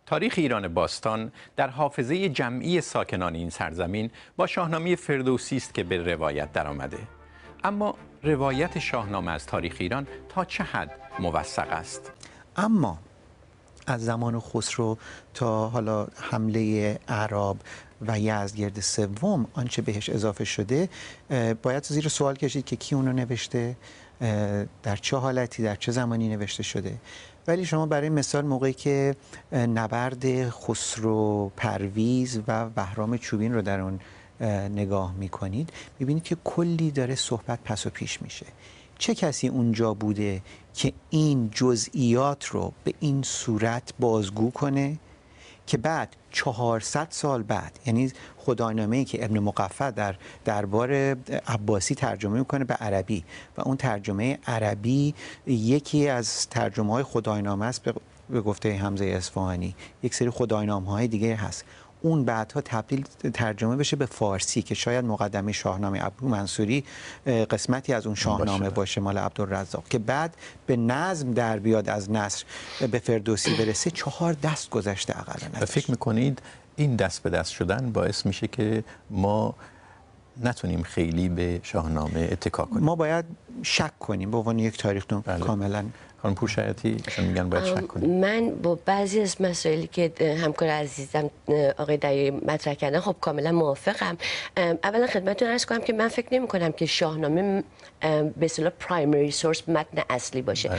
تاریخ ایران باستان در حافظه جمعی ساکنان این سرزمین با شاهنامه فردوسی است که به روایت درآمده. اما روایت شاهنامه از تاریخ ایران تا چه حد موثق است؟ اما از زمان خسرو تا حالا حمله اعراب و یزدگرد سوم آنچه بهش اضافه شده باید زیر سوال کشید که کی اونو نوشته، در چه حالتی، در چه زمانی نوشته شده. ولی شما برای مثال موقعی که نبرد خسرو پرویز و بهرام چوبین رو در اون نگاه میکنید میبینید که کلی داره صحبت پس و پیش میشه. چه کسی اونجا بوده که این جزئیات رو به این صورت بازگو کنه که بعد 400 سال بعد، یعنی خدانامه‌ای که ابن مقفع در دربار عباسی ترجمه میکنه به عربی و اون ترجمه عربی یکی از ترجمه‌های خدانامه است به گفته حمزه اصفهانی، یک سری خدانامه‌های دیگه هست، اون بعدها تبدیل ترجمه بشه به فارسی که شاید مقدمه شاهنامه ابو منصوری قسمتی از اون شاهنامه باشه مال عبدالرزاق که بعد به نظم در بیاد، از نثر به فردوسی برسه. 4 دست گذشته اقلا. فکر میکنید این دست به دست شدن باعث میشه که ما نتونیم خیلی به شاهنامه اتکا کنیم؟ ما باید شک کنیم به عنوان یک تاریخ‌دان کاملا. خانم پورشایتی ایشون میگن باید شک کنیم. من با بعضی از مسائلی که همکار عزیزم آقای دریایی مطرح کردن خب کاملا موافقم. اولا خدمتتون عرض کنم که من فکر نمی کنم که شاهنامه به اصطلاح پرایمری سورس متن اصلی باشه.